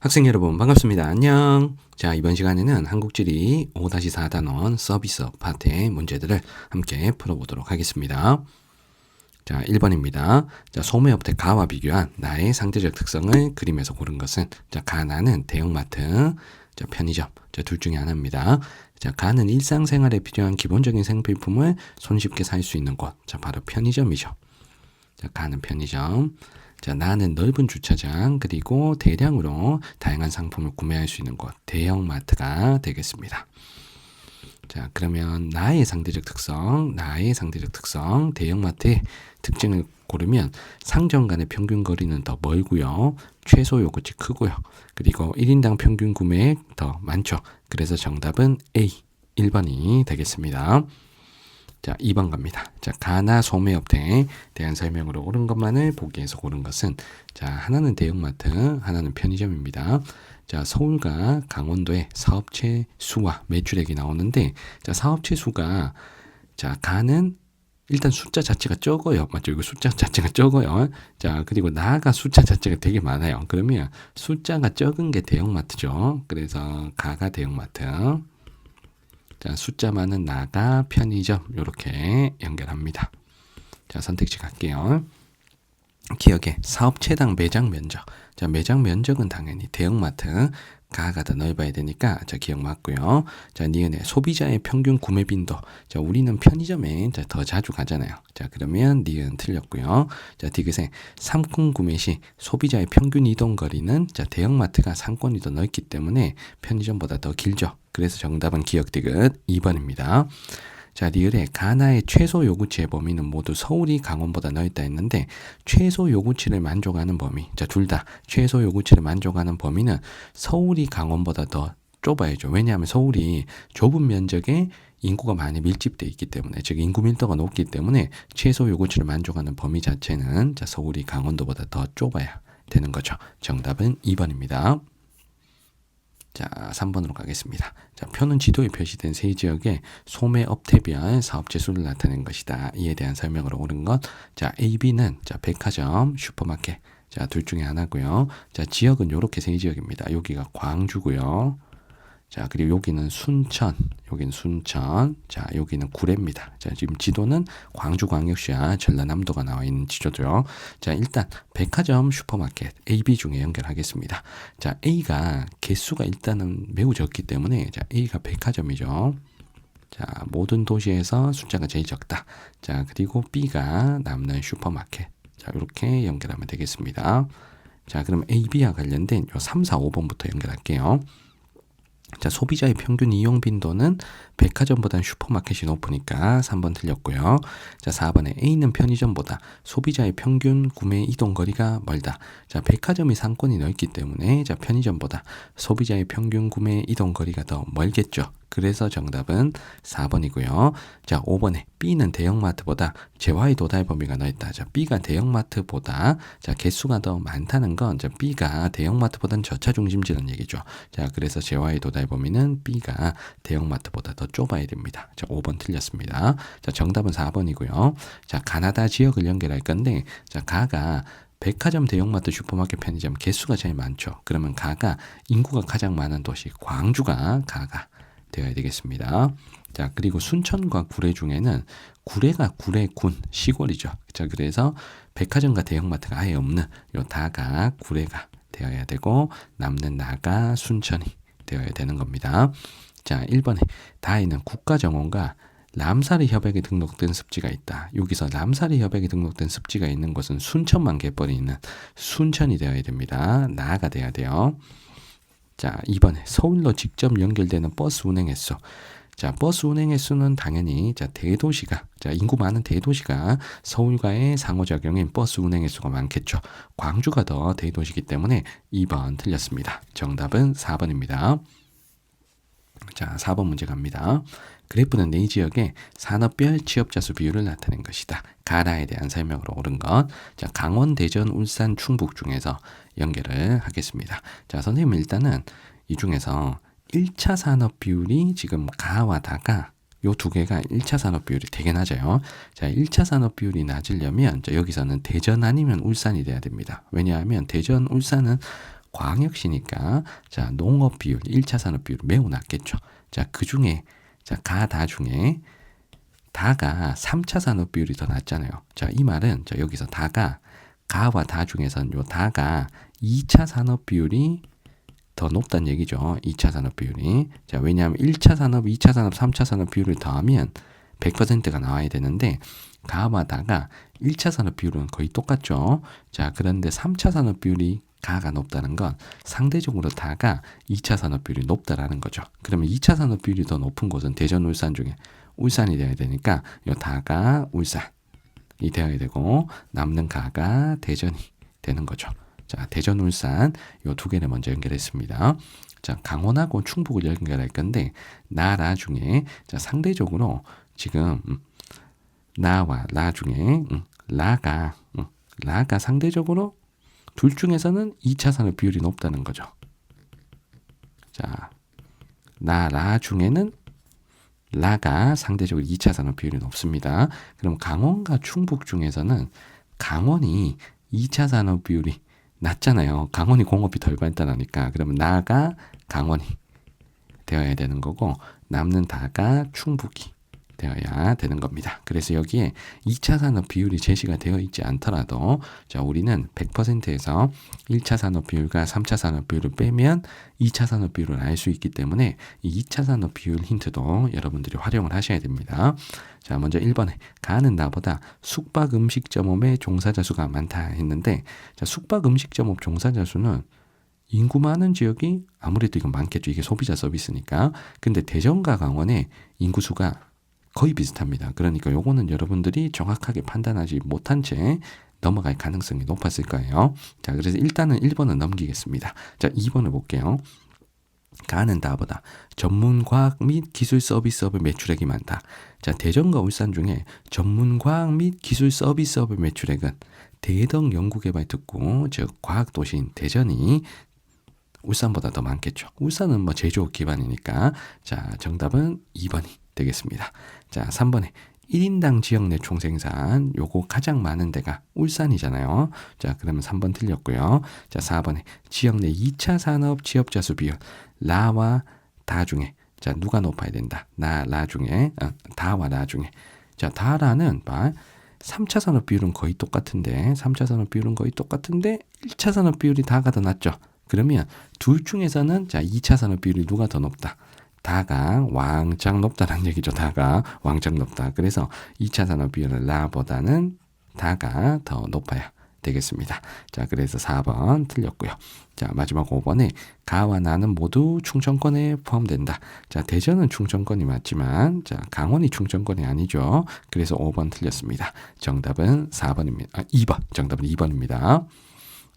학생 여러분 반갑습니다. 안녕. 자, 이번 시간에는 한국지리 5-4단원 서비스 파트의 문제들을 함께 풀어보도록 하겠습니다. 자, 1번입니다. 자, 소매업태 가와 비교한 나의 상대적 특성을 그림에서 고른 것은 자, 가나는 대형마트, 자, 편의점, 자, 둘 중에 하나입니다. 자, 가는 일상생활에 필요한 기본적인 생필품을 손쉽게 살 수 있는 곳, 자, 바로 편의점이죠. 자, 가는 편의점. 자, 나는 넓은 주차장 그리고 대량으로 다양한 상품을 구매할 수 있는 곳, 대형마트가 되겠습니다. 자, 그러면 나의 상대적 특성, 대형마트의 특징을 고르면 상점 간의 평균 거리는 더 멀고요. 최소 요구치 크고요. 그리고 1인당 평균 구매액 더 많죠. 그래서 정답은 A, 1번이 되겠습니다. 자, 2번 갑니다. 자, 가나 소매업태에 대한 설명으로 옳은 것만을 보기에서 고른 것은 자, 하나는 대형마트, 하나는 편의점입니다. 자, 서울과 강원도의 사업체 수와 매출액이 나오는데 자, 사업체 수가 자, 가는 일단 숫자 자체가 적어요. 맞죠? 이거 숫자 자체가 적어요. 자, 그리고 나가 숫자 자체가 되게 많아요. 그러면 숫자가 적은 게 대형마트죠. 그래서 가가 대형마트. 자, 숫자 많은 나가 편의점 이렇게 연결합니다. 자, 선택지 갈게요. 기억에 사업체당 매장 면적. 자, 매장 면적은 당연히 대형마트 가가 더 넓어야 되니까 자, 기억 맞고요. 자, 니은의 소비자의 평균 구매 빈도. 자, 우리는 편의점에 자, 더 자주 가잖아요. 자, 그러면 니은 틀렸고요. 자, 디귿의 상품 구매 시 소비자의 평균 이동 거리는 자, 대형마트가 상권이 더 넓기 때문에 편의점보다 더 길죠. 그래서 정답은 기억 디귿 2번입니다. 자, 리을의 가나의 최소 요구치의 범위는 모두 서울이 강원보다 넓다 했는데 최소 요구치를 만족하는 범위, 자, 둘 다 최소 요구치를 만족하는 범위는 서울이 강원보다 더 좁아야죠. 왜냐하면 서울이 좁은 면적에 인구가 많이 밀집되어 있기 때문에, 즉 인구 밀도가 높기 때문에 최소 요구치를 만족하는 범위 자체는 자, 서울이 강원도보다 더 좁아야 되는 거죠. 정답은 2번입니다. 자, 3번으로 가겠습니다. 자, 표는 지도에 표시된 세 지역의 소매업태별 사업체 수를 나타낸 것이다. 이에 대한 설명으로 옳은 것. 자, A, B는 자, 백화점, 슈퍼마켓. 자, 둘 중에 하나고요. 자, 지역은 이렇게 세 지역입니다. 여기가 광주고요. 자, 그리고 여기는 순천, 여기는 순천, 자, 여기는 구례입니다. 자, 지금 지도는 광주광역시와 전라남도가 나와 있는 지도죠. 자, 일단 백화점, 슈퍼마켓, A, B 중에 연결하겠습니다. 자, A가 개수가 일단은 매우 적기 때문에 자, A가 백화점이죠. 자, 모든 도시에서 숫자가 제일 적다. 자, 그리고 B가 남는 슈퍼마켓. 자, 이렇게 연결하면 되겠습니다. 자, 그럼 A, B와 관련된 요 3, 4, 5번부터 연결할게요. 자, 소비자의 평균 이용 빈도는 백화점보다는 슈퍼마켓이 높으니까 3번 틀렸고요. 자, 4번에 A는 편의점보다 소비자의 평균 구매 이동 거리가 멀다. 자, 백화점이 상권이 넓기 때문에 자, 편의점보다 소비자의 평균 구매 이동 거리가 더 멀겠죠. 그래서 정답은 4번이고요. 자, 5번에 B는 대형마트보다 재화의 도달 범위가 넓다. 자, B가 대형마트보다 자, 개수가 더 많다는 건 자, B가 대형마트보다는 저차 중심지라는 얘기죠. 자, 그래서 재화의 도달 범위는 B가 대형마트보다 더 좁아야 됩니다. 자, 5번 틀렸습니다. 자, 정답은 4번이고요. 자, 가나다 지역을 연결할 건데 자, 가가 백화점, 대형마트, 슈퍼마켓, 편의점 개수가 제일 많죠. 그러면 가가 인구가 가장 많은 도시 광주가 가가 되어야 되겠습니다. 자, 그리고 순천과 구례 중에는 구례가 구례군 시골이죠. 자, 그래서 백화점과 대형마트가 아예 없는 요 다가 구례가 되어야 되고 남는 나가 순천이 되어야 되는 겁니다. 자, 1번에 다에는 국가정원과 람사리 협약에 등록된 습지가 있다. 여기서 람사리 협약에 등록된 습지가 있는 곳은 순천만 갯벌이 있는 순천이 되어야 됩니다. 나가 돼야 돼요. 자, 2번에 서울로 직접 연결되는 버스 운행 횟수. 자, 버스 운행 횟수는 당연히 자, 대도시가 자, 인구 많은 대도시가 서울과의 상호작용인 버스 운행 횟수가 많겠죠. 광주가 더 대도시이기 때문에 2번 틀렸습니다. 정답은 4번입니다. 자, 4번 문제 갑니다. 그래프는 네 지역의 산업별 취업자 수 비율을 나타낸 것이다. 가나에 대한 설명으로 옳은 것. 자, 강원, 대전, 울산, 충북 중에서 연결을 하겠습니다. 자, 선생님 일단은 이 중에서 1차 산업 비율이 지금 가와 다가 요 두 개가 1차 산업 비율이 되게 낮아요. 자, 1차 산업 비율이 낮으려면 자, 여기서는 대전 아니면 울산이 돼야 됩니다. 왜냐하면 대전, 울산은 광역시니까 자, 농업 비율, 1차 산업 비율 매우 낮겠죠. 자, 그 중에 자, 다 중에 다가 3차 산업 비율이 더 낮잖아요. 자, 이 말은 자, 여기서 가와 다 중에서는 요 다가 2차 산업 비율이 더 높다는 얘기죠. 2차 산업 비율이. 자, 왜냐하면 1차 산업, 2차 산업, 3차 산업 비율을 더하면 100%가 나와야 되는데 가와 다가 1차 산업 비율은 거의 똑같죠. 자, 그런데 3차 산업 비율이 가가 높다는 건 상대적으로 다가 2차 산업 비율이 높다라는 거죠. 그러면 2차 산업 비율이 더 높은 곳은 대전, 울산 중에 울산이 되어야 되니까 요 다가 울산이 되어야 되고 남는 가가 대전이 되는 거죠. 자, 대전, 울산 요 두 개를 먼저 연결했습니다. 자, 강원하고 충북을 연결할 건데 나라 중에 자, 상대적으로 지금 나와 라 중에 라가 상대적으로 둘 중에서는 2차 산업 비율이 높다는 거죠. 자, 라 중에는 라가 상대적으로 2차 산업 비율이 높습니다. 그럼 강원과 충북 중에서는 강원이 2차 산업 비율이 낮잖아요. 강원이 공업이 덜 발달하니까. 그러면 나가 강원이 되어야 되는 거고 남는 다가 충북이 되어야 되는 겁니다. 그래서 여기에 2차 산업 비율이 제시가 되어 있지 않더라도 자, 우리는 100%에서 1차 산업 비율과 3차 산업 비율을 빼면 2차 산업 비율을 알 수 있기 때문에 이 2차 산업 비율 힌트도 여러분들이 활용을 하셔야 됩니다. 자, 먼저 1번에 가는 나보다 숙박 음식점업의 종사자 수가 많다 했는데 자, 숙박 음식점업 종사자 수는 인구 많은 지역이 아무래도 이건 많겠죠. 이게 소비자 서비스니까. 근데 대전과 강원의 인구수가 거의 비슷합니다. 그러니까 요거는 여러분들이 정확하게 판단하지 못한 채 넘어갈 가능성이 높았을 거예요. 자, 그래서 일단은 1번은 넘기겠습니다. 자, 2번을 볼게요. 가는 다보다 전문과학 및 기술 서비스업의 매출액이 많다. 자, 대전과 울산 중에 전문과학 및 기술 서비스업의 매출액은 대덕 연구개발특구, 즉 과학도시인 대전이 울산보다 더 많겠죠. 울산은 뭐 제조업 기반이니까. 자, 정답은 2번이 되겠습니다. 자, 3번에 1인당 지역 내 총생산 요거 가장 많은 데가 울산이잖아요. 자, 그러면 3번 틀렸고요. 자, 4번에 지역 내 2차 산업 취업자 수 비율 라와 다 중에 자, 누가 높아야 된다. 라 중에 다와 라 중에 자, 다라는 3차 산업 비율은 거의 똑같은데 3차 산업 비율은 거의 똑같은데 1차 산업 비율이 다가 더 낮죠. 그러면 둘 중에서는 자, 2차 산업 비율이 누가 더 높다. 다가 왕창 높다는 얘기죠. 다가 왕창 높다. 그래서 2차 산업 비율은 라보다는 다가 더 높아야 되겠습니다. 자, 그래서 4번 틀렸고요. 자, 마지막 5번에 가와 나는 모두 충청권에 포함된다. 자, 대전은 충청권이 맞지만 자, 강원이 충청권이 아니죠. 그래서 5번 틀렸습니다. 정답은 4번입니다. 2번. 정답은 2번입니다.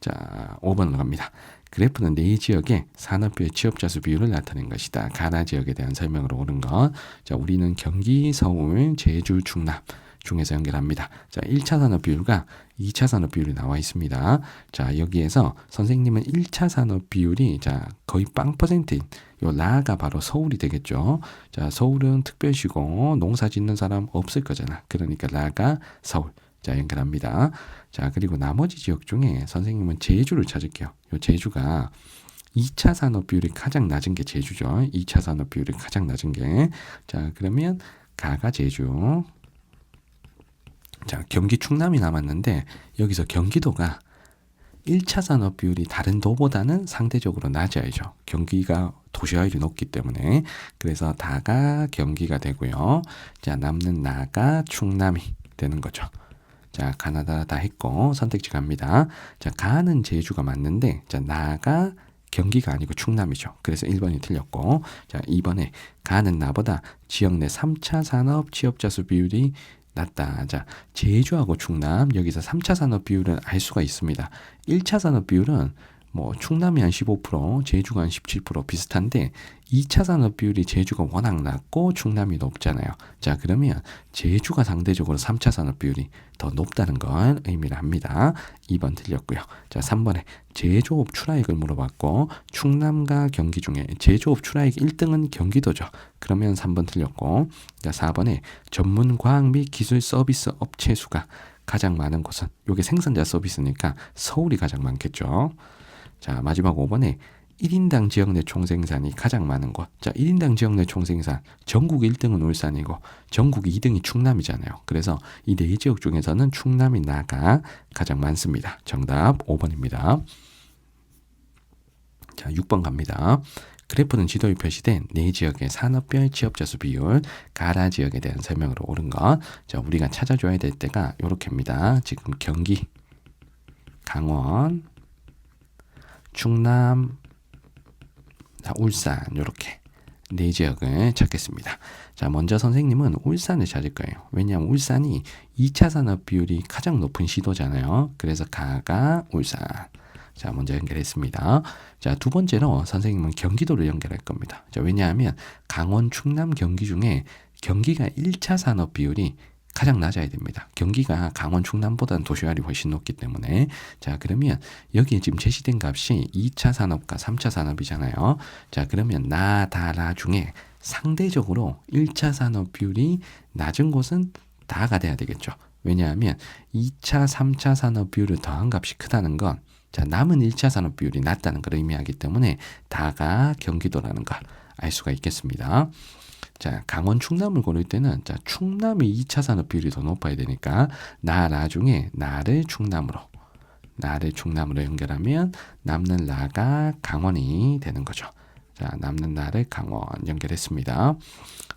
자, 5번으로 갑니다. 그래프는 네 지역의 산업별 취업자 수 비율을 나타낸 것이다. 가나 지역에 대한 설명으로 옳은 것. 자, 우리는 경기, 서울, 제주, 충남 중에서 연결합니다. 자, 1차 산업 비율과 2차 산업 비율이 나와 있습니다. 자, 여기에서 선생님은 1차 산업 비율이 자, 거의 0%인 요 라가 바로 서울이 되겠죠. 자, 서울은 특별시고 농사 짓는 사람 없을 거잖아. 그러니까 라가 서울. 자, 연결합니다. 자, 그리고 나머지 지역 중에 선생님은 제주를 찾을게요. 요 제주가 2차 산업 비율이 가장 낮은 게 제주죠. 2차 산업 비율이 가장 낮은 게. 자, 그러면 가가 제주. 자, 경기 충남이 남았는데 여기서 경기도가 1차 산업 비율이 다른 도보다는 상대적으로 낮아야죠. 경기가 도시화율이 높기 때문에. 그래서 다가 경기가 되고요. 자, 남는 나가 충남이 되는 거죠. 자, 가나다 다 했고 선택지 갑니다. 자, 가는 제주가 맞는데 자, 나가 경기가 아니고 충남이죠. 그래서 1번이 틀렸고 자, 2번에 가는 나보다 지역 내 3차 산업 취업자 수 비율이 낮다. 자, 제주하고 충남 여기서 3차 산업 비율은 알 수가 있습니다. 1차 산업 비율은 뭐 충남이 한 15%, 제주가 한 17% 비슷한데 2차 산업 비율이 제주가 워낙 낮고 충남이 높잖아요. 자, 그러면 제주가 상대적으로 3차 산업 비율이 더 높다는 걸 의미를 합니다. 2번 틀렸고요. 자, 3번에 제조업 출하액을 물어봤고 충남과 경기 중에 제조업 출하액 1등은 경기도죠. 그러면 3번 틀렸고 자, 4번에 전문 과학 및 기술 서비스 업체 수가 가장 많은 곳은 요게 생산자 서비스니까 서울이 가장 많겠죠. 자, 마지막 5번에 1인당 지역 내 총생산이 가장 많은 곳. 자, 1인당 지역 내 총생산. 전국 1등은 울산이고 전국 2등이 충남이잖아요. 그래서 이 네 지역 중에서는 충남이 나가 가장 많습니다. 정답 5번입니다. 자, 6번 갑니다. 그래프는 지도에 표시된 네 지역의 산업별 취업자 수 비율, 가라 지역에 대한 설명으로 옳은 것. 자, 우리가 찾아줘야 될 때가 요렇게입니다. 지금 경기, 강원, 충남, 울산 요렇게 네 지역을 찾겠습니다. 자, 먼저 선생님은 울산을 찾을 거예요. 왜냐하면 울산이 2차 산업 비율이 가장 높은 시도잖아요. 그래서 가가 울산. 자, 먼저 연결했습니다. 자, 두 번째로 선생님은 경기도를 연결할 겁니다. 자, 왜냐하면 강원, 충남, 경기 중에 경기가 1차 산업 비율이 가장 낮아야 됩니다. 경기가 강원, 충남보다는 도시화율이 훨씬 높기 때문에. 자, 그러면 여기에 지금 제시된 값이 2차 산업과 3차 산업이잖아요. 자, 그러면 나, 다, 라 중에 상대적으로 1차 산업 비율이 낮은 곳은 다가 돼야 되겠죠. 왜냐하면 2차, 3차 산업 비율을 더한 값이 크다는 건 자, 남은 1차 산업 비율이 낮다는 걸 의미하기 때문에 다가 경기도라는 걸 알 수가 있겠습니다. 자, 강원, 충남을 고를 때는 자, 충남이 2차 산업 비율이 더 높아야 되니까 나, 라 중에 나를 충남으로 연결하면 남는 라가 강원이 되는 거죠. 자, 남는 나를 강원 연결했습니다.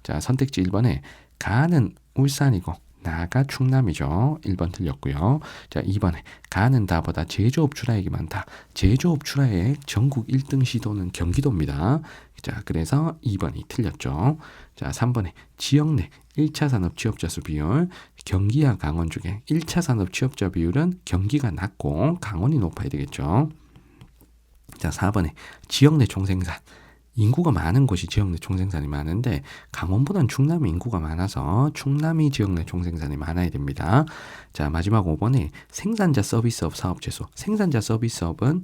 자, 선택지 1번에 가는 울산이고 나가 충남이죠. 1번 틀렸고요. 자, 2번에 가는 다보다 제조업 출하액이 많다. 제조업 출하액 전국 1등 시도는 경기도입니다. 자, 그래서 2번이 틀렸죠. 자, 3번에 지역 내 1차 산업 취업자 수 비율, 경기와 강원 중에 1차 산업 취업자 비율은 경기가 낮고 강원이 높아야 되겠죠. 자, 4번에 지역 내 총생산. 인구가 많은 곳이 지역 내 총생산이 많은데 강원보다는 충남이 인구가 많아서 충남이 지역 내 총생산이 많아야 됩니다. 자, 마지막 5번에 생산자 서비스업 사업 제소. 생산자 서비스업은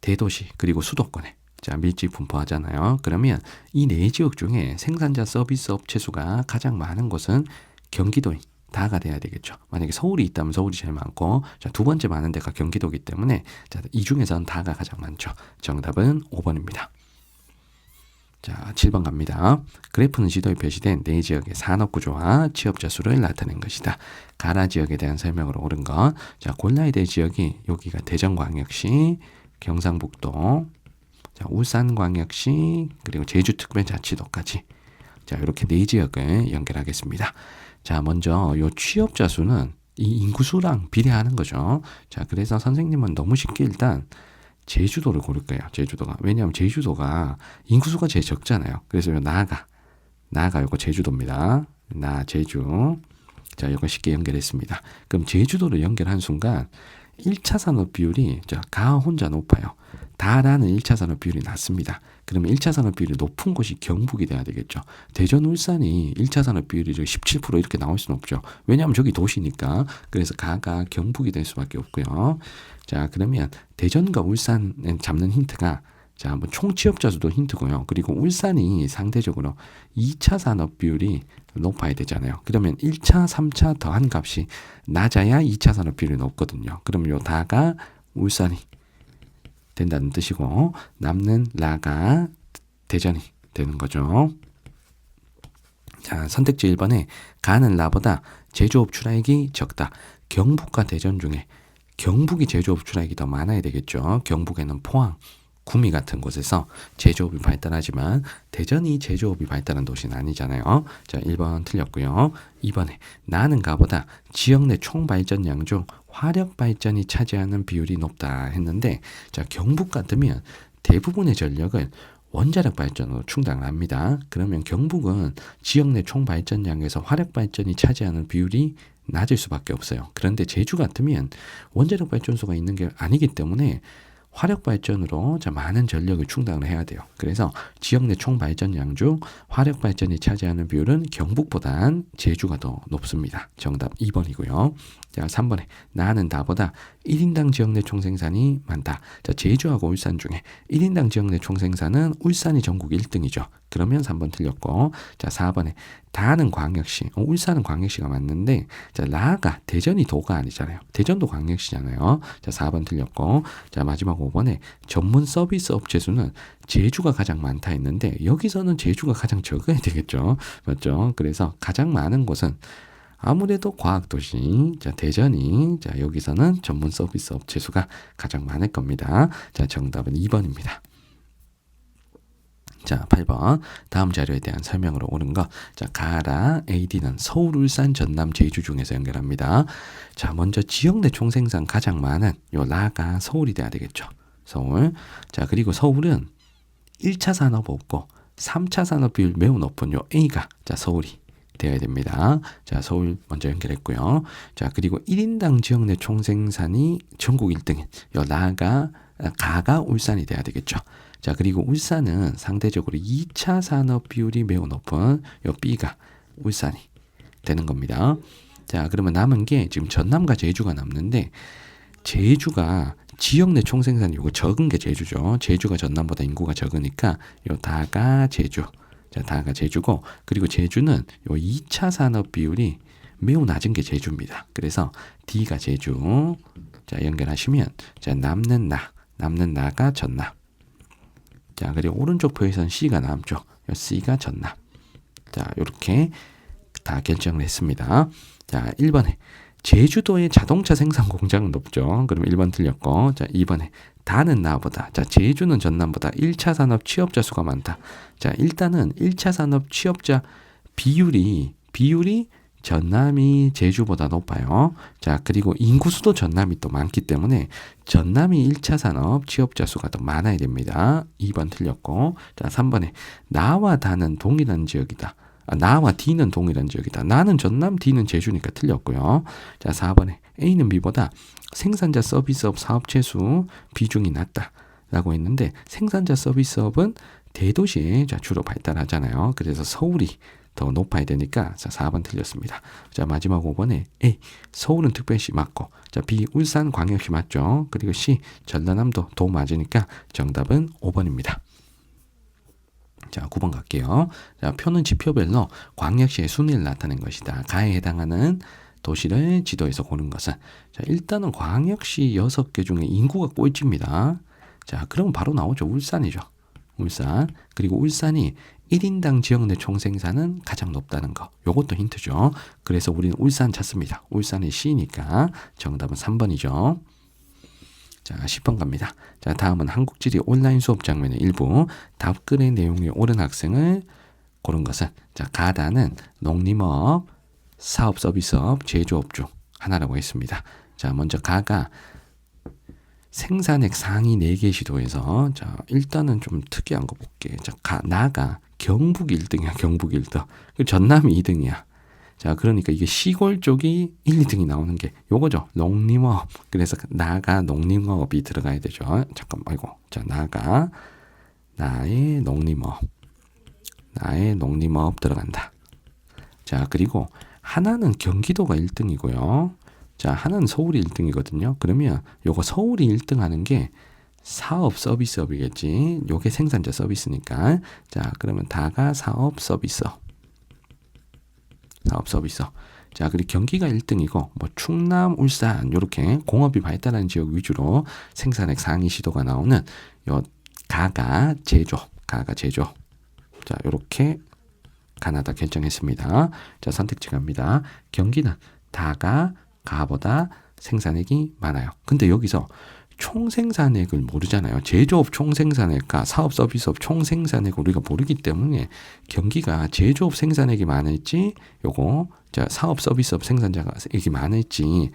대도시 그리고 수도권에 자, 밀집 분포하잖아요. 그러면 이 네 지역 중에 생산자 서비스업 채수가 가장 많은 곳은 경기도인 다가 돼야 되겠죠. 만약에 서울이 있다면 서울이 제일 많고 자, 두 번째 많은 데가 경기도이기 때문에 자, 이 중에서는 다가 가장 많죠. 정답은 5번입니다. 자, 7번 갑니다. 그래프는 지도에 표시된 네 지역의 산업구조와 취업자 수를 나타낸 것이다. 가라 지역에 대한 설명으로 옳은 것. 자, 골라야 될 지역이 여기가 대전광역시, 경상북도, 자, 울산광역시, 그리고 제주특별자치도까지. 자, 이렇게 네 지역을 연결하겠습니다. 자, 먼저 요 취업자 수는 이 인구수랑 비례하는 거죠. 자, 그래서 선생님은 너무 쉽게 일단 제주도를 고를 거예요. 제주도가. 왜냐하면 제주도가 인구수가 제일 적잖아요. 그래서 나가 요거 제주도입니다. 제주. 자, 이거 쉽게 연결했습니다. 그럼 제주도를 연결한 순간 1차 산업 비율이 자, 가 혼자 높아요. 다라는 1차 산업 비율이 낮습니다. 그러면 1차 산업 비율이 높은 곳이 경북이 돼야 되겠죠. 대전, 울산이 1차 산업 비율이 17% 이렇게 나올 수는 없죠. 왜냐하면 저기 도시니까. 그래서 가가 경북이 될 수밖에 없고요. 자, 그러면 대전과 울산 잡는 힌트가 자, 한번 총 취업자 수도 힌트고요. 그리고 울산이 상대적으로 2차 산업 비율이 높아야 되잖아요. 그러면 1차, 3차 더한 값이 낮아야 2차 산업 비율이 높거든요. 그럼 요 다가 울산이 된다는 뜻이고 남는 라가 대전이 되는 거죠. 자, 선택지 1번에 가는 라보다 제조업 출하액이 적다. 경북과 대전 중에 경북이 제조업 출하액이 더 많아야 되겠죠. 경북에는 포항, 구미 같은 곳에서 제조업이 발달하지만 대전이 제조업이 발달한 도시는 아니잖아요. 자, 1번 틀렸고요. 2번에 나는 가보다 지역 내 총발전량 중 화력 발전이 차지하는 비율이 높다 했는데 자, 경북 같으면 대부분의 전력을 원자력 발전으로 충당을 합니다. 그러면 경북은 지역 내 총발전량에서 화력 발전이 차지하는 비율이 낮을 수밖에 없어요. 그런데 제주 같으면 원자력 발전소가 있는 게 아니기 때문에 화력 발전으로 많은 전력을 충당을 해야 돼요. 그래서 지역 내 총 발전량 중 화력 발전이 차지하는 비율은 경북보단 제주가 더 높습니다. 정답 2번이고요. 자, 3번에 나는 다보다 1인당 지역 내 총생산이 많다. 자, 제주하고 울산 중에 1인당 지역 내 총생산은 울산이 전국 1등이죠. 그러면 3번 틀렸고 자, 4번에 다는 광역시, 울산은 광역시가 맞는데, 자, 라가, 대전이 도가 아니잖아요. 대전도 광역시잖아요. 자, 4번 틀렸고, 자, 마지막 5번에 전문 서비스 업체 수는 제주가 가장 많다 했는데, 여기서는 제주가 가장 적어야 되겠죠. 맞죠? 그래서 가장 많은 곳은 아무래도 과학도시, 자, 대전이, 자, 여기서는 전문 서비스 업체 수가 가장 많을 겁니다. 자, 정답은 2번입니다. 자, 8번. 다음 자료에 대한 설명으로 오는 거. 자, 가라 AD는 서울, 울산, 전남, 제주 중에서 연결합니다. 자, 먼저 지역 내 총생산 가장 많은 요 라가 서울이 돼야 되겠죠. 서울. 자, 그리고 서울은 1차 산업 없고 3차 산업 비율 매우 높은 요 A가 자, 서울이 되어야 됩니다. 자, 서울 먼저 연결했고요. 자, 그리고 1인당 지역 내 총생산이 전국 1등인 요 가가 울산이 돼야 되겠죠. 자, 그리고 울산은 상대적으로 2차 산업 비율이 매우 높은 요 B가 울산이 되는 겁니다. 자, 그러면 남은 게 지금 전남과 제주가 남는데, 제주가 지역 내 총생산이 요거 적은 게 제주죠. 제주가 전남보다 인구가 적으니까 요 다가 제주. 자, 다가 제주고, 그리고 제주는 요 2차 산업 비율이 매우 낮은 게 제주입니다. 그래서 D가 제주. 자, 연결하시면 자, 남는 나가 전남. 자, 그리고 오른쪽 표에서는 C가 남죠. C가 전남. 자, 이렇게 다 결정을 했습니다. 자, 1번에 제주도의 자동차 생산 공장은 높죠. 그럼 1번 틀렸고, 자, 2번에 다는 나보다, 자, 제주는 전남보다 1차 산업 취업자 수가 많다. 자, 일단은 1차 산업 취업자 비율이 전남이 제주보다 높아요. 자, 그리고 인구수도 전남이 또 많기 때문에 전남이 1차 산업 취업자 수가 더 많아야 됩니다. 2번 틀렸고, 자, 3번에 나와 다는 동일한 지역이다. 나와 D는 동일한 지역이다. 나는 전남, D는 제주니까 틀렸고요. 자, 4번에 A는 B보다 생산자 서비스업 사업체 수 비중이 낮다 라고 했는데, 생산자 서비스업은 대도시에 주로 발달하잖아요. 그래서 서울이 더 높아야 되니까, 자, 4번 틀렸습니다. 자, 마지막 5번에 A, 서울은 특별시 맞고, 자, B, 울산 광역시 맞죠. 그리고 C, 전라남도 도 맞으니까 정답은 5번입니다. 자, 9번 갈게요. 자, 표는 지표별로 광역시의 순위를 나타낸 것이다. 가에 해당하는 도시를 지도에서 고른 것은, 자, 일단은 광역시 6개 중에 인구가 꼴찌입니다. 자, 그러면 바로 나오죠. 울산이죠. 울산. 그리고 울산이 1인당 지역 내 총생산은 가장 높다는 거. 요것도 힌트죠. 그래서 우리는 울산 찾습니다. 울산이 C니까 정답은 3번이죠. 자, 10번 갑니다. 자, 다음은 한국지리 온라인 수업 장면의 일부 답글의 내용이 옳은 학생을 고른 것은, 자, 가다는 농림업, 사업 서비스업, 제조업 중 하나라고 했습니다. 자, 먼저 가가 생산액 상위 4개 시도에서, 자, 일단은 좀 특이한 거 볼게. 자, 나가 경북 1등이야. 경북 1등. 전남이 2등이야. 자, 그러니까 이게 시골 쪽이 1, 2등이 나오는 게 요거죠. 농림업. 그래서 나가 농림업이 들어가야 되죠. 잠깐, 아이고. 자, 나의 농림업 들어간다. 자, 그리고 하나는 경기도가 1등이고요. 자, 하나는 서울이 1등이거든요. 그러면 요거 서울이 1등 하는 게 사업 서비스업이겠지. 요게 생산자 서비스니까. 자, 그러면 다가 사업 서비스업. 자, 그리고 경기가 1등이고, 뭐 충남, 울산 요렇게 공업이 발달한 지역 위주로 생산액 상위 시도가 나오는 요 가가 제조. 자, 요렇게 가나다 결정했습니다. 자, 선택지 갑니다. 경기는 다가 가보다 생산액이 많아요. 근데 여기서 총생산액을 모르잖아요. 제조업 총생산액과 사업 서비스업 총생산액을 우리가 모르기 때문에 경기가 제조업 생산액이 많을지, 요거 자, 사업 서비스업 생산자액이 많을지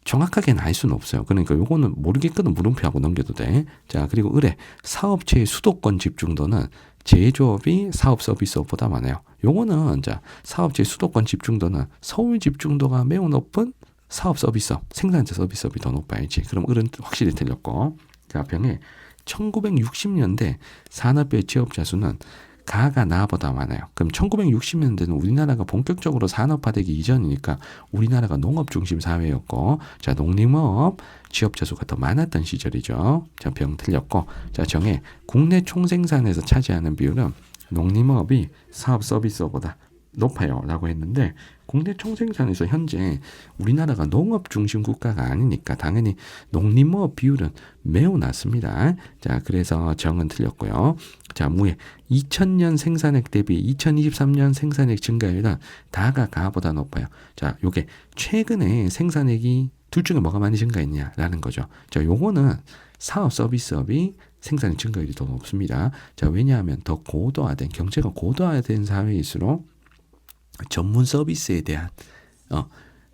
정확하게는 알 수는 없어요. 그러니까 요거는 모르겠거든 물음표하고 넘겨도 돼. 자, 그리고 의뢰 사업체의 수도권 집중도는 제조업이 사업 서비스업보다 많아요. 요거는 자, 사업체의 수도권 집중도는 서울 집중도가 매우 높은 사업 서비스업, 생산자 서비스업이 더 높아야지. 그럼 을은 확실히 틀렸고. 자, 병에 1960년대 산업별 취업자 수는 가가 나보다 많아요. 그럼 1960년대는 우리나라가 본격적으로 산업화되기 이전이니까 우리나라가 농업 중심 사회였고, 자, 농림업 취업자 수가 더 많았던 시절이죠. 자, 병 틀렸고. 자, 정해 국내 총생산에서 차지하는 비율은 농림업이 사업 서비스업보다 높아요 라고 했는데, 국내 총생산에서 현재 우리나라가 농업 중심 국가가 아니니까 당연히 농림업 비율은 매우 낮습니다. 자, 그래서 정은 틀렸고요. 자, 무해 2000년 생산액 대비 2023년 생산액 증가율은 다가 가보다 높아요. 자, 요게 최근에 생산액이 둘 중에 뭐가 많이 증가했냐라는 거죠. 자, 요거는 사업 서비스업이 생산액 증가율이 더 높습니다. 자, 왜냐하면 더 고도화된, 경제가 고도화된 사회일수록 전문 서비스에 대한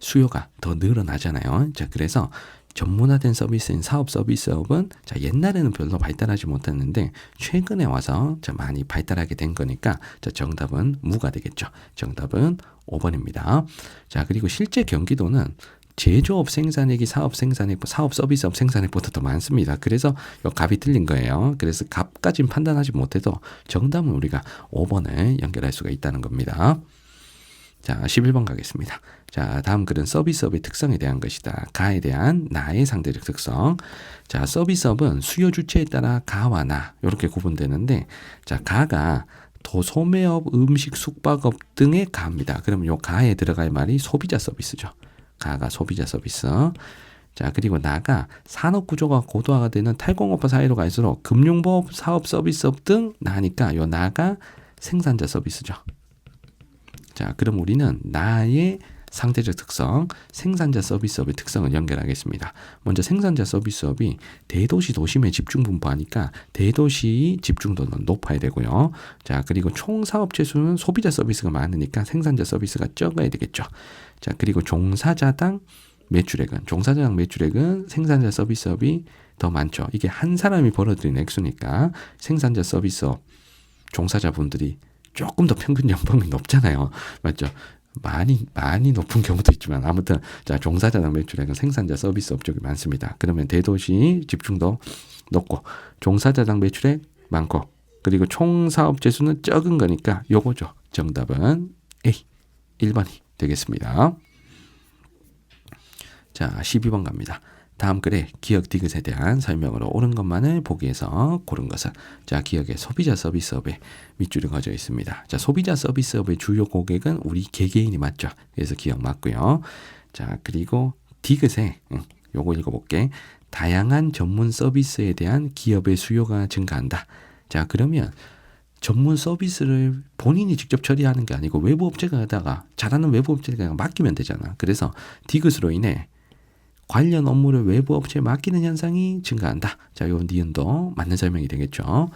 수요가 더 늘어나잖아요. 자, 그래서 전문화된 서비스인 사업 서비스업은 자, 옛날에는 별로 발달하지 못했는데 최근에 와서 자, 많이 발달하게 된 거니까 자, 정답은 무가 되겠죠. 정답은 5번입니다. 자, 그리고 실제 경기도는 제조업 생산액이 사업 생산액, 사업 서비스업 생산액보다 더 많습니다. 그래서 이 값이 틀린 거예요. 그래서 값까지는 판단하지 못해도 정답은 우리가 5번을 연결할 수가 있다는 겁니다. 자, 11번 가겠습니다. 자, 다음 글은 서비스업의 특성에 대한 것이다. 가에 대한 나의 상대적 특성. 자, 서비스업은 수요 주체에 따라 가와 나 이렇게 구분되는데, 자, 가가 도소매업, 음식, 숙박업 등의 가입니다. 그러면 요 가에 들어갈 말이 소비자 서비스죠. 가가 소비자 서비스. 자, 그리고 나가 산업 구조가 고도화가 되는 탈공업화 사회로 갈수록 금융보험, 사업 서비스업 등 나니까 요 나가 생산자 서비스죠. 자, 그럼 우리는 나의 상대적 특성, 생산자 서비스업의 특성을 연결하겠습니다. 먼저 생산자 서비스업이 대도시 도심에 집중 분포하니까 대도시 집중도는 높아야 되고요. 자, 그리고 총 사업체 수는 소비자 서비스가 많으니까 생산자 서비스가 적어야 되겠죠. 자, 그리고 종사자당 매출액은 생산자 서비스업이 더 많죠. 이게 한 사람이 벌어들인 액수니까 생산자 서비스업 종사자분들이 조금 더 평균 연봉이 높잖아요. 맞죠? 많이 높은 경우도 있지만 아무튼 자, 종사자당 매출액은 생산자 서비스업 쪽이 많습니다. 그러면 대도시 집중도 높고 종사자당 매출액 많고 그리고 총 사업체 수는 적은 거니까 요거죠. 정답은 A 1번이 되겠습니다. 자, 12번 갑니다. 다음 글에 기억 디귿에 대한 설명으로 옳은 것만을 보기에서 고른 것은, 자, 기억에 소비자 서비스업에 밑줄이 그어져 있습니다. 자, 소비자 서비스업의 주요 고객은 우리 개개인이 맞죠. 그래서 기억 맞고요. 자, 그리고 디귿에 요거 읽어볼게. 다양한 전문 서비스에 대한 기업의 수요가 증가한다. 자, 그러면 전문 서비스를 본인이 직접 처리하는 게 아니고 외부 업체가 하다가 잘하는 외부 업체가 맡기면 되잖아. 그래서 디귿으로 인해 관련 업무를 외부 업체에 맡기는 현상이 증가한다. 자, 요 니은도 맞는 설명이 되겠죠.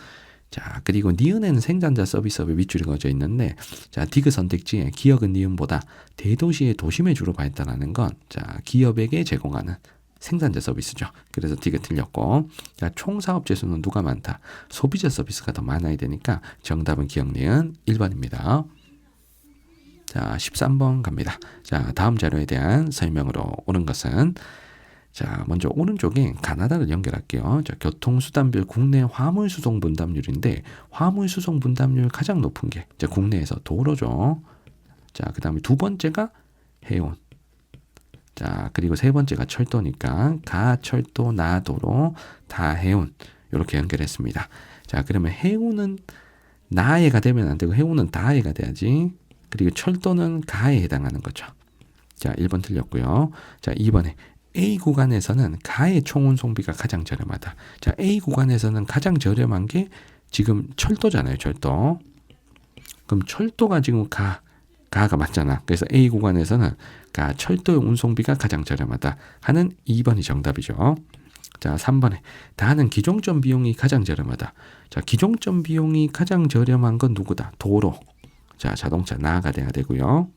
자, 그리고 니은에는 생산자 서비스업의 밑줄이 그어져 있는데, 자, 디귿 선택지에 기억은 니은보다 대도시의 도심에 주로 발달하는 건, 자, 기업에게 제공하는 생산자 서비스죠. 그래서 디귿 틀렸고, 자, 총 사업체 수는 누가 많다? 소비자 서비스가 더 많아야 되니까 정답은 기억 니은 1번입니다. 자, 13번 갑니다. 자, 다음 자료에 대한 설명으로 옳은 것은, 자, 먼저 오른쪽에 가나다를 연결할게요. 자, 교통수단별 국내 화물수송 분담률인데 화물수송 분담률 가장 높은 게 자, 국내에서 도로죠. 자, 그 다음에 두 번째가 해운. 자, 그리고 세 번째가 철도니까 가, 철도, 나, 도로, 다 해운. 이렇게 연결했습니다. 자, 그러면 해운은 나에가 되면 안 되고 해운은 다에가 돼야지. 그리고 철도는 가에 해당하는 거죠. 자, 1번 틀렸고요. 자, 2번에 A 구간에서는 가의 총운송비가 가장 저렴하다. 자, A 구간에서는 가장 저렴한 게 지금 철도잖아요. 철도. 그럼 철도가 지금 가가 맞잖아. 그래서 A 구간에서는 가 철도의 운송비가 가장 저렴하다 하는 2번이 정답이죠. 자, 3번에 다는 기종점 비용이 가장 저렴하다. 자, 기종점 비용이 가장 저렴한 건 누구다? 도로. 자, 자동차 나가 돼야 되고요.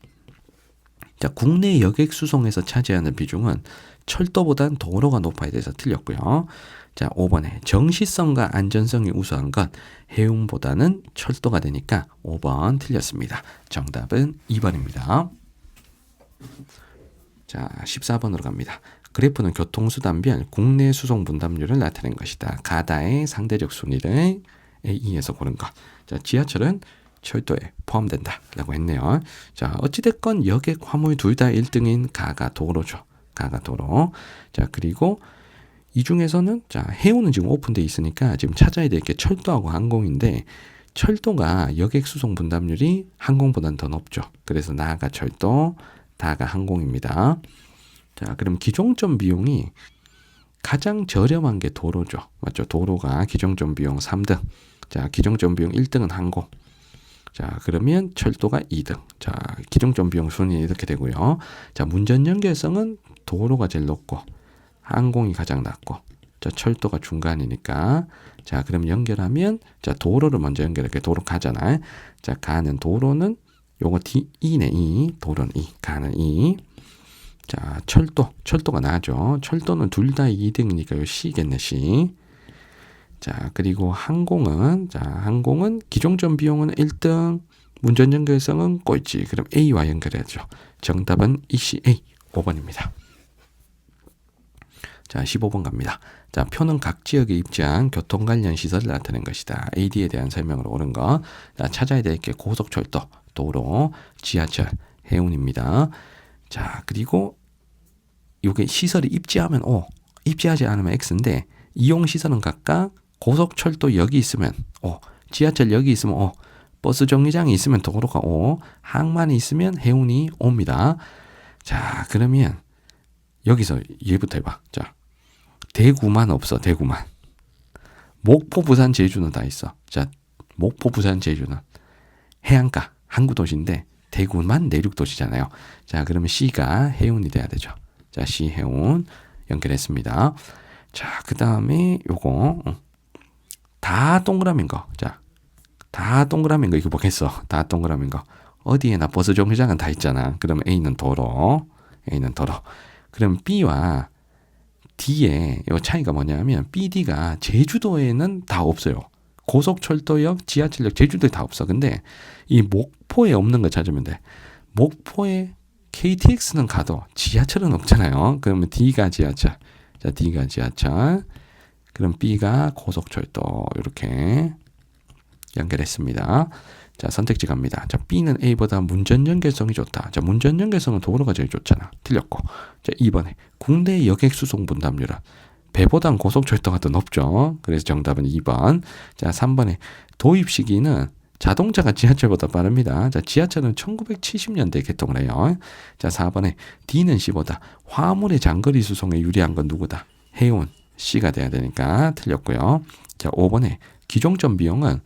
자, 국내 여객 수송에서 차지하는 비중은 철도보단 도로가 높아야 돼서 틀렸고요. 자, 5번에 정시성과 안전성이 우수한 건 해운보다는 철도가 되니까 5번 틀렸습니다. 정답은 2번입니다. 자, 14번으로 갑니다. 그래프는 교통수단별 국내 수송 분담률을 나타낸 것이다. 가다의 상대적 순위를 A에서 고른 것. 자, 지하철은 철도에 포함된다 라고 했네요. 자, 어찌됐건 여객 화물 둘 다 1등인 가가 도로죠. 가가 도로. 자, 그리고 이 중에서는 자, 해운은 지금 오픈돼 있으니까 지금 찾아야 될 게 철도하고 항공인데 철도가 여객 수송 분담률이 항공보다는 더 높죠. 그래서 나가 철도, 다가 항공입니다. 자, 그럼 기종점 비용이 가장 저렴한 게 도로죠. 맞죠? 도로가 기종점 비용 3등. 자, 기종점 비용 1등은 항공. 자, 그러면 철도가 2등. 자, 기종점 비용 순위 이렇게 되고요. 자, 문전 연결성은 도로가 제일 높고 항공이 가장 낮고, 자, 철도가 중간이니까, 자, 그럼 연결하면, 자, 도로를 먼저 연결할게. 도로 가잖아. 자, 가는 도로는 요거 E네, E. 도로는 E. 가는 E. 자, 철도가 나죠. 철도는 둘 다 2등이니까 요 C겠네, C. 자, 그리고 항공은 기종점 비용은 1등, 문전 연결성은 꼴찌. 그럼 A와 연결해야죠. 정답은 ECA 5번입니다. 자, 15번 갑니다. 자, 표는 각 지역에 입지한 교통 관련 시설을 나타낸 것이다. AD에 대한 설명으로 옳은 거. 자, 찾아야 될 게 고속철도, 도로, 지하철, 해운입니다. 자, 그리고 요게 시설이 입지하면 O, 입지하지 않으면 X인데, 이용시설은 각각 고속철도 여기 있으면 O, 지하철 여기 있으면 O, 버스 정류장이 있으면 도로가 O, 항만이 있으면 해운이 O입니다. 자, 그러면 여기서 얘부터 해봐. 자, 대구만 없어. 대구만. 목포, 부산, 제주는 다 있어. 자, 목포, 부산, 제주는 해안가, 항구도시인데 대구만 내륙도시잖아요. 자, 그러면 C가 해운이 돼야 되죠. 자, C 해운 연결했습니다. 자, 그 다음에 요거 다 동그라미인 거. 자, 다 동그라미인 거 이거 뭐겠어? 다 동그라미인 거. 어디에나 버스 정류장은 다 있잖아. 그러면 A는 도로. 그럼 B와 D의 요 차이가 뭐냐면 BD가 제주도에는 다 없어요. 고속철도역, 지하철역, 제주도에 다 없어. 근데 이 목포에 없는 거 찾으면 돼. 목포에 KTX는 가도 지하철은 없잖아요. 그러면 D가 지하철. 자, D가 지하철. 그럼 B가 고속철도. 이렇게 연결했습니다. 자, 선택지 갑니다. 자, B는 A보다 문전 연결성이 좋다. 자, 문전 연결성은 도로가 제일 좋잖아. 틀렸고. 자, 2번에 국내 여객 수송 분담률은 배보단 고속철도가 더 높죠. 그래서 정답은 2번. 자, 3번에 도입 시기는 자동차가 지하철보다 빠릅니다. 자, 지하철은 1970년대에 개통을 해요. 자, 4번에 D는 C보다 화물의 장거리 수송에 유리한 건 누구다? 해운. C가 돼야 되니까 틀렸고요. 자, 5번에 기종점 비용은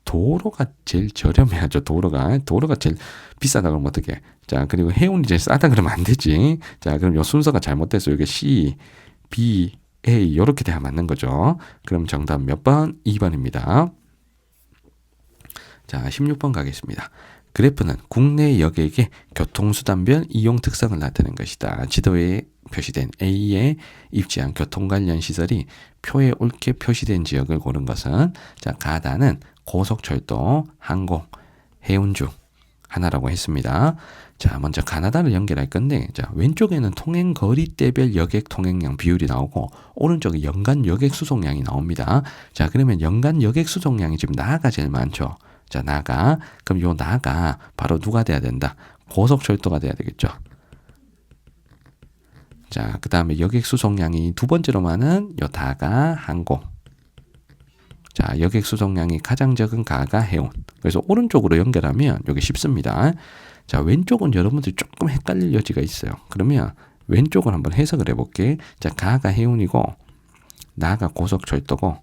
도로가 제일 저렴해야죠. 도로가 제일 비싸다 그러면 어떡해. 자, 그리고 해운이 제일 싸다 그러면 안 되지. 자, 그럼 요 순서가 잘못됐어요. 이게 C, B, A 이렇게 돼야 맞는 거죠. 그럼 정답 몇 번? 2번입니다. 자, 16번 가겠습니다. 그래프는 국내 여객의 교통수단별 이용 특성을 나타낸 것이다. 지도에 표시된 A에 입지한 교통 관련 시설이 표에 옳게 표시된 지역을 고른 것은, 자, 가다는 고속철도, 항공, 해운 중 하나라고 했습니다. 자, 먼저 가나다를 연결할 건데, 자, 왼쪽에는 통행 거리대별 여객 통행량 비율이 나오고, 오른쪽에 연간 여객 수송량이 나옵니다. 자, 그러면 연간 여객 수송량이 지금 나가 제일 많죠. 자, 나가. 그럼 요 나가 바로 누가 돼야 된다? 고속철도가 돼야 되겠죠. 자, 그 다음에 여객 수송량이 두 번째로 많은 요 다가 항공. 자, 여객 수송량이 가장 적은 가가 해운. 그래서 오른쪽으로 연결하면 여기 쉽습니다. 자, 왼쪽은 여러분들 조금 헷갈릴 여지가 있어요. 그러면 왼쪽을 한번 해석을 해볼게. 자, 가가 해운이고, 나가 고속철도고,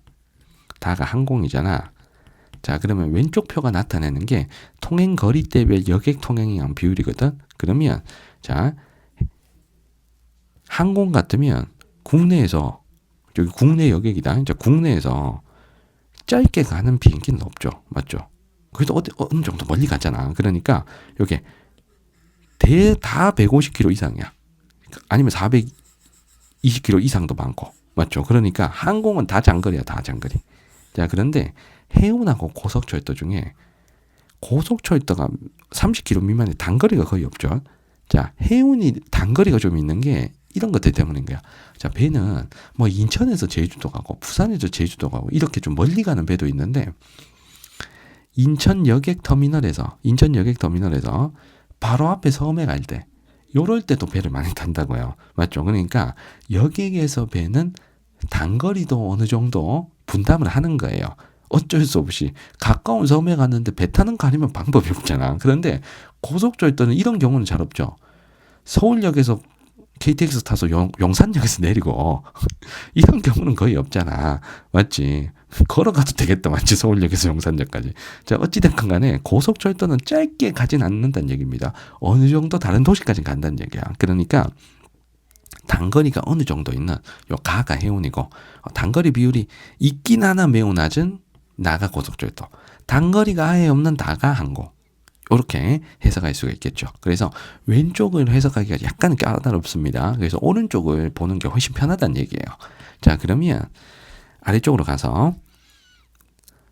다가 항공이잖아. 자, 그러면 왼쪽 표가 나타내는 게 통행 거리대별 여객 통행량 비율이거든. 그러면 자, 항공 같으면 국내에서, 여기 국내 여객이다. 자, 국내에서 짧게 가는 비행기는 없죠. 맞죠? 그래도 어느 정도 멀리 가잖아. 그러니까 여기 다 150km 이상이야. 아니면 420km 이상도 많고. 맞죠? 그러니까 항공은 다 장거리야. 다 장거리. 자, 그런데 해운하고 고속철도 중에 고속철도가 30km 미만의 단거리가 거의 없죠. 자, 해운이 단거리가 좀 있는 게 이런 것들 때문인 거야. 자, 배는 뭐 인천에서 제주도 가고 부산에서 제주도 가고 이렇게 좀 멀리 가는 배도 있는데, 인천 여객터미널에서 바로 앞에 섬에 갈 때, 요럴 때도 배를 많이 탄다고요. 맞죠? 그러니까 여객에서 배는 단거리도 어느 정도 분담을 하는 거예요. 어쩔 수 없이 가까운 섬에 갔는데 배 타는 거 아니면 방법이 없잖아. 그런데 고속철도는 이런 경우는 잘 없죠. 서울역에서 KTX 타서 용산역에서 내리고 이런 경우는 거의 없잖아. 맞지? 걸어가도 되겠다. 맞지? 서울역에서 용산역까지. 자, 어찌됐건 간에 고속철도는 짧게 가진 않는다는 얘기입니다. 어느 정도 다른 도시까지 간다는 얘기야. 그러니까 단거리가 어느 정도 있는 요 가가 해운이고, 단거리 비율이 있긴 하나 매우 낮은 나가 고속철도, 단거리가 아예 없는 나가 항공, 이렇게 해석할 수가 있겠죠. 그래서 왼쪽을 해석하기가 약간 까다롭습니다. 그래서 오른쪽을 보는 게 훨씬 편하다는 얘기예요. 자, 그러면 아래쪽으로 가서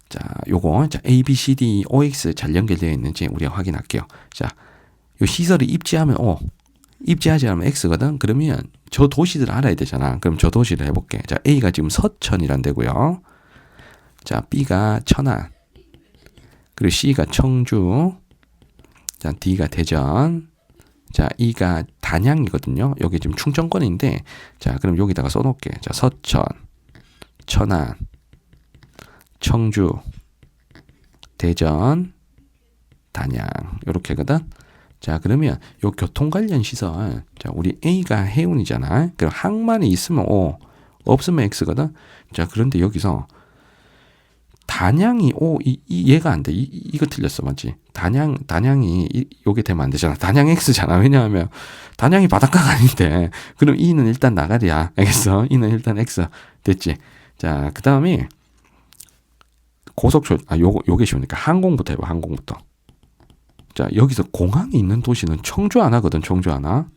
자, 요거 자, A, B, C, D, OX 잘 연결되어 있는지 우리가 확인할게요. 자, 요 시설을 입지하면 O, 입지하지 않으면 X거든. 그러면 저 도시들 알아야 되잖아. 그럼 저 도시를 해볼게. 자, A가 지금 서천이란 데고요. 자, B가 천안, 그리고 C가 청주, 자, D가 대전, 자, E가 단양이거든요. 여기 지금 충청권인데, 자, 그럼 여기다가 써놓을게. 자, 서천, 천안, 청주, 대전, 단양, 요렇게거든. 자, 그러면 요 교통 관련 시설, 자, 우리 A가 해운이잖아. 그럼 항만이 있으면 O, 없으면 X거든. 자, 그런데 여기서 단양이 O, 얘가 안 돼. 이거 틀렸어, 맞지? 단양이 요게 되면 안 되잖아. 단양 X잖아. 왜냐하면 단양이 바닷가가 아닌데. 그럼 E는 일단 나가리야. 알겠어? E는 일단 X. 됐지? 자, 그 다음에 고속철, 요게 쉬우니까 항공부터 해봐, 항공부터. 자, 여기서 공항이 있는 도시는 청주 하나거든, 청주 하나.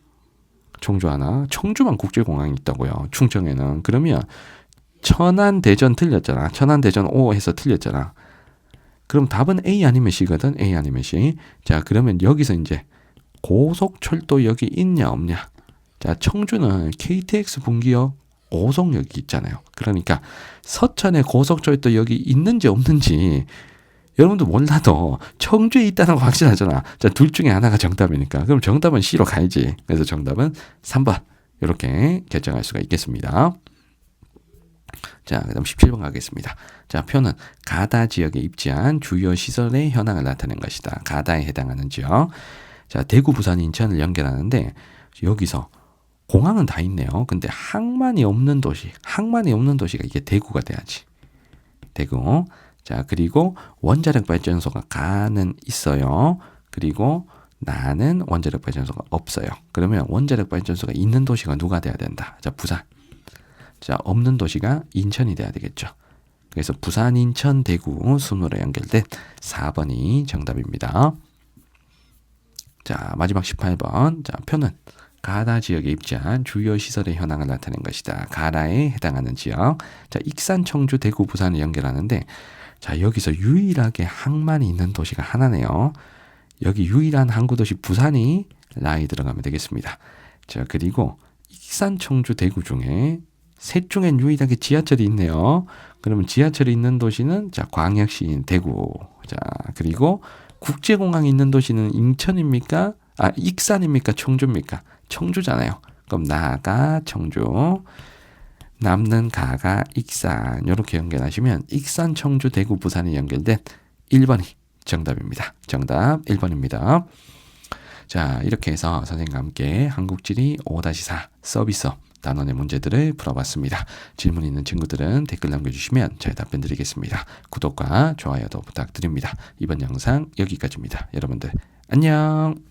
청주 하나. 청주만 국제공항이 있다고요, 충청에는. 그러면 천안, 대전 틀렸잖아. 천안, 대전 O 해서 틀렸잖아. 그럼 답은 A 아니면 C거든, A 아니면 C. 자, 그러면 여기서 이제 고속철도역이 있냐, 없냐. 자, 청주는 KTX 분기역 오송역이 있잖아요. 그러니까 서천에 고속철도역이 있는지 없는지 여러분도 몰라도 청주에 있다는 거 확실하잖아. 자, 둘 중에 하나가 정답이니까. 그럼 정답은 C로 가야지. 그래서 정답은 3번. 이렇게 결정할 수가 있겠습니다. 자, 그 다음 17번 가겠습니다. 자, 표는 가다 지역에 입지한 주요 시설의 현황을 나타낸 것이다. 가다에 해당하는 지역. 자, 대구, 부산, 인천을 연결하는데 여기서 공항은 다 있네요. 근데 항만이 없는 도시가 이게 대구가 돼야지. 대구. 자, 그리고 원자력 발전소가 가는 있어요. 그리고 나는 원자력 발전소가 없어요. 그러면 원자력 발전소가 있는 도시가 누가 돼야 된다? 자, 부산. 자, 없는 도시가 인천이 돼야 되겠죠. 그래서 부산, 인천, 대구 순으로 연결된 4번이 정답입니다. 자, 마지막 18번. 자, 표는 가다 지역에 입지한 주요 시설의 현황을 나타낸 것이다. 가다에 해당하는 지역. 자, 익산, 청주, 대구, 부산을 연결하는데, 자, 여기서 유일하게 항만이 있는 도시가 하나네요. 여기 유일한 항구도시 부산이 라이 들어가면 되겠습니다. 자, 그리고 익산, 청주, 대구 중에 셋 중엔 유일하게 지하철이 있네요. 그러면 지하철이 있는 도시는 자, 광역시인 대구. 자, 그리고 국제공항이 있는 도시는 인천입니까? 익산입니까? 청주입니까? 청주잖아요. 그럼 나가 청주, 남는 가가 익산. 이렇게 연결하시면 익산, 청주, 대구, 부산이 연결된 1번이 정답입니다. 정답 1번입니다. 자, 이렇게 해서 선생님과 함께 한국지리 5-4 서비스업 단원의 문제들을 풀어봤습니다. 질문 있는 친구들은 댓글 남겨주시면 저희 답변 드리겠습니다. 구독과 좋아요도 부탁드립니다. 이번 영상 여기까지입니다. 여러분들 안녕.